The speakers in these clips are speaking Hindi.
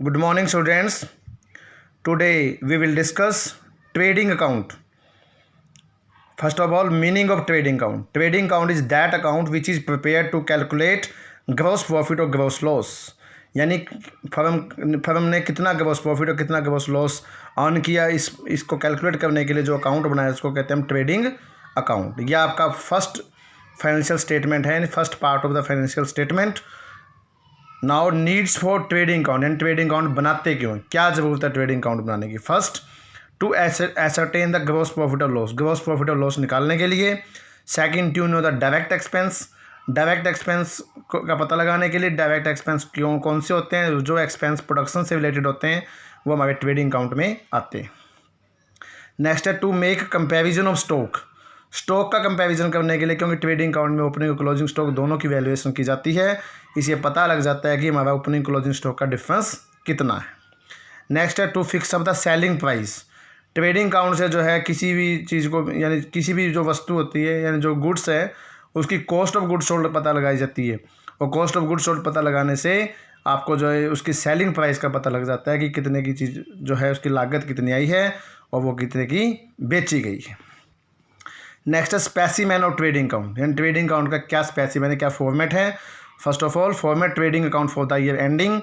Good morning, students. Today we will discuss trading account. First of all, meaning of trading account. Trading account is that account which is prepared to calculate gross profit or gross loss. यानी फर्म ने कितना ग्रॉस प्रॉफिट और कितना ग्रॉस लॉस अर्न किया, इसको कैलकुलेट करने के लिए जो अकाउंट बनाया उसको कहते हैं हम ट्रेडिंग अकाउंट। यह आपका फर्स्ट फाइनेंशियल स्टेटमेंट है, first part of the financial statement. Now needs for trading account. And trading account बनाते क्यों, क्या ज़रूरत है ट्रेडिंग अकाउंट बनाने की? First, to ascertain the gross profit और लॉस, ग्रॉस प्रॉफिट और लॉस निकालने के लिए। Second, to know the direct expense, direct expense का पता लगाने के लिए। डायरेक्ट एक्सपेंस कौन से होते हैं? जो एक्सपेंस प्रोडक्शन से रिलेटेड होते हैं वो हमारे ट्रेडिंग अकाउंट में आते हैं। नेक्स्ट है to make comparison of stock, stock का कंपैरिजन करने के लिए, क्योंकि ट्रेडिंग अकाउंट में ओपनिंग और क्लोजिंग स्टॉक दोनों की वैल्यूएशन की जाती है, इसे पता लग जाता है कि हमारा ओपनिंग क्लोजिंग स्टॉक का डिफरेंस कितना है। नेक्स्ट है to fix up the selling price. Trading account से जो है किसी भी चीज़ को, यानी किसी भी जो वस्तु होती है यानी जो गुड्स है उसकी कॉस्ट ऑफ गुड्स सोल्ड पता लगाई जाती है, और कॉस्ट ऑफ गुड्स सोल्ड पता लगाने से आपको जो है उसकी सेलिंग प्राइस का पता लग जाता है कि कितने की चीज़ जो है उसकी लागत कितनी आई है और वो कितने की बेची गई है। नेक्स्ट है स्पेसिमेन ऑफ ट्रेडिंग अकाउंट। यानी ट्रेडिंग अकाउंट का क्या स्पेसिमेन है, क्या फॉर्मेट है? First of all, format trading account for the year ending,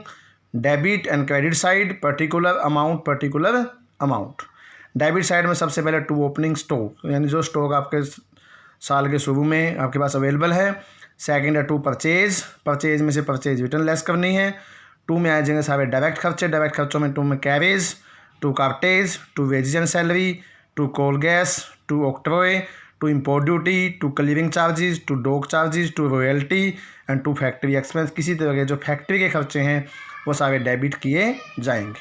debit and credit side, particular amount. Debit side में सबसे पहले टू ओपनिंग स्टॉक, यानी जो स्टॉक आपके साल के शुरू में आपके पास अवेलेबल है। सेकंड है टू परचेज, परचेज में से परचेज रिटर्न लेस करनी है। टू में आ जाएंगे सारे डायरेक्ट खर्चे, डायरेक्ट खर्चों में टू में carriage, to cartage, to wages and salary, to coal gas, to octroi, to import duty, to clearing charges, to dock charges, to royalty and to factory expense. किसी तरह के जो फैक्ट्री के खर्चे हैं वो सारे डेबिट किए जाएंगे।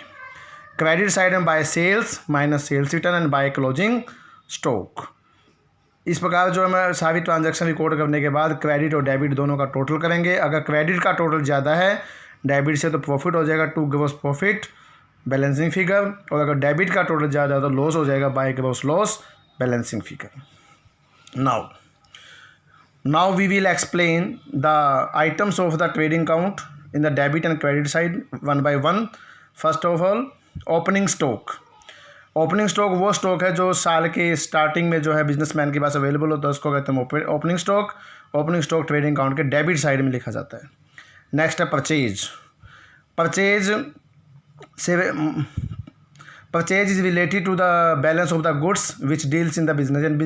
क्रेडिट साइड में by sales minus sales return and by closing stock. इस प्रकार जो हमें सारी ट्रांजैक्शन रिकॉर्ड करने के बाद क्रेडिट और डेबिट दोनों का टोटल करेंगे। अगर क्रेडिट का टोटल ज़्यादा है डेबिट से तो प्रॉफिट हो जाएगा to gross profit balancing figure, और अगर डेबिट का टोटल ज़्यादा है तो लॉस हो जाएगा by gross loss balancing figure. Now we will explain the items of the trading account in the debit and credit side one by one. First of all, opening stock. Opening stock वो स्टॉक है जो साल के स्टार्टिंग में जो है बिजनेसमैन के पास अवेलेबल होता है, उसको कहते हैं opening stock. Opening stock trading account के डेबिट साइड में लिखा जाता है। नेक्स्ट है purchase. Purchase is related to the balance of the goods which deals in the business. And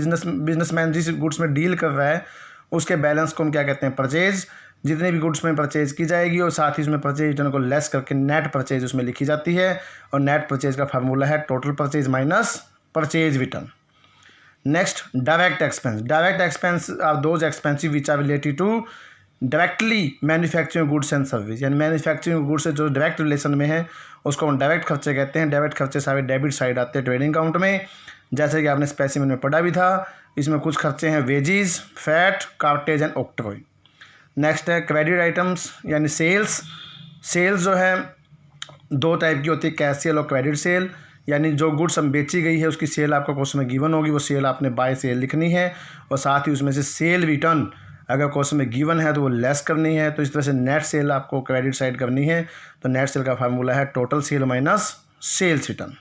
businessman जिस गुड्स में डील कर रहा है उसके बैलेंस को हम क्या कहते हैं? परचेज। जितनी भी गुड्स में परचेज की जाएगी और साथ ही उसमें परचेज रिटर्न को लेस करके नेट परचेज उसमें लिखी जाती है, और नेट परचेज का फार्मूला है total purchase minus purchase return. Next, direct expense. Direct expense are those expensive which are related to directly manufacturing goods and service. यानी मैन्युफैक्चरिंग गुड्स से जो डायरेक्ट रिलेशन में है उसको हम डायरेक्ट खर्चे कहते हैं। डायरेक्ट खर्चे सारे डेबिट साइड आते हैं ट्रेडिंग अकाउंट में, जैसे कि आपने स्पेसिमेन में पढ़ा भी था। इसमें कुछ खर्चे हैं wages, freight, cartage and octroi. Next है क्रेडिट आइटम्स यानी सेल्स। सेल्स जो है दो टाइप की होती है, कैश सेल और क्रेडिट सेल। यानी जो गुड्स हम बेची गई है उसकी सेल आपको क्वेश्चन में गिवन होगी, वो सेल आपने बाय सेल लिखनी है, और साथ ही उसमें से सेल रिटर्न अगर क्वेश्चन में गिवन है तो वो लेस करनी है। तो इस तरह से नेट सेल आपको क्रेडिट साइड करनी है। तो नेट सेल का फार्मूला है total sale minus sales return.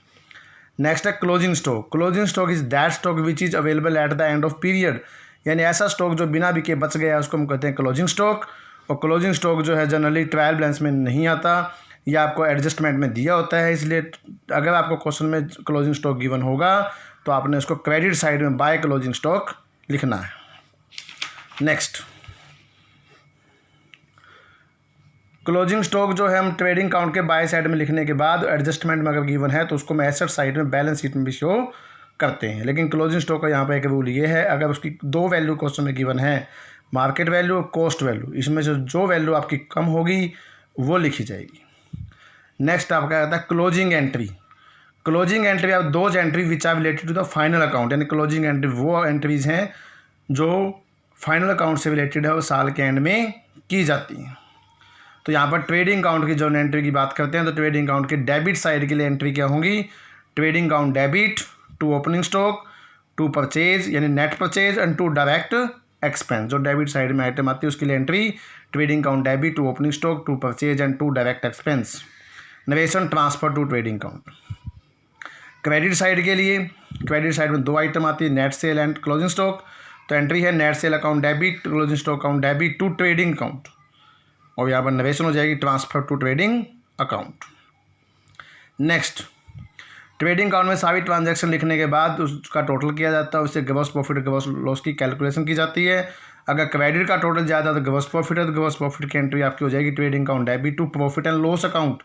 Next है closing stock. Closing stock is that stock which is available at the end of period. यानी ऐसा स्टॉक जो बिना बिके बच गया उसको हम कहते हैं क्लोजिंग स्टॉक। और क्लोजिंग स्टॉक जो है जनरली ट्रायल बैलेंस में नहीं आता, या आपको एडजस्टमेंट में दिया होता है। इसलिए अगर आपको क्वेश्चन में क्लोजिंग स्टॉक गिवन होगा तो आपने उसको क्रेडिट साइड में बाय क्लोजिंग स्टॉक लिखना है। नेक्स्ट, क्लोजिंग स्टॉक जो है हम ट्रेडिंग अकाउंट के बाय साइड में लिखने के बाद एडजस्टमेंट में अगर गिवन है तो उसको हम एसेट साइड में बैलेंस शीट में भी शो करते हैं। लेकिन क्लोजिंग स्टॉक का यहाँ पे एक रूल ये है, अगर उसकी दो वैल्यू क्वेश्चन में गिवन है, मार्केट वैल्यू और कॉस्ट वैल्यू, इसमें से जो वैल्यू आपकी कम होगी वो लिखी जाएगी। नेक्स्ट आपका आता है क्लोजिंग एंट्री। क्लोजिंग एंट्री आप those entry which are related to the final account. यानी क्लोजिंग एंट्री वो एंट्रीज हैं जो फाइनल अकाउंट से रिलेटेड है, वो साल के एंड में की जाती हैं। तो यहाँ पर ट्रेडिंग अकाउंट की जो एंट्री की बात करते हैं तो ट्रेडिंग अकाउंट के डेबिट साइड के लिए एंट्री क्या होंगी? Trading account debit, to opening stock, to purchase यानी net purchase and to direct expense. जो डेबिट साइड में आइटम आती है उसके लिए entry trading account debit, to opening stock, to purchase and to direct expense. Narration transfer to trading account. Credit side के लिए, क्रेडिट साइड में 2 आइटम आती है, net sale and closing stock. तो एंट्री है net sale account debit, closing stock account debit to trading account, और यहाँ पर नरेशन हो जाएगी transfer to trading account. Next, trading account में सारी ट्रांजैक्शन लिखने के बाद उसका टोटल किया जाता है, उससे ग्रॉस प्रॉफिट ग्रॉस लॉस की कैलकुलेशन की जाती है। अगर क्रेडिट का टोटल ज़्यादा तो ग्रॉस प्रॉफिट है, तो ग्रॉस प्रॉफिट की एंट्री आपकी हो जाएगी trading account debit to profit and loss account,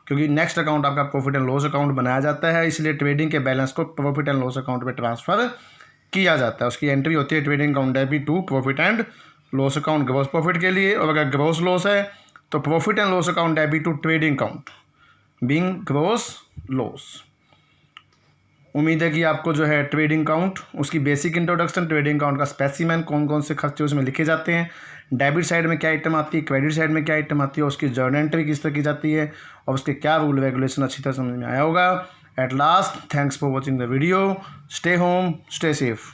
क्योंकि नेक्स्ट अकाउंट आपका प्रॉफिट एंड लॉस अकाउंट बनाया जाता है, इसलिए ट्रेडिंग के बैलेंस को प्रॉफिट एंड लॉस अकाउंट में ट्रांसफर किया जाता है। उसकी एंट्री होती है trading account debit to profit and loss account gross profit के लिए, और अगर ग्रॉस लॉस है तो profit and loss account debit to trading account being gross loss. उम्मीद है कि आपको जो है ट्रेडिंग अकाउंट, उसकी बेसिक इंट्रोडक्शन, ट्रेडिंग अकाउंट का स्पेसिमेन, कौन कौन से खर्चे उसमें लिखे जाते हैं, डेबिट साइड में क्या आइटम आती है, क्रेडिट साइड में क्या आइटम आती है, उसकी जर्नल एंट्री किस तरह की जाती है, और उसके क्या रूल रेगुलेशन अच्छी तरह समझ में आया होगा। At last, thanks for watching the video. Stay home, stay safe.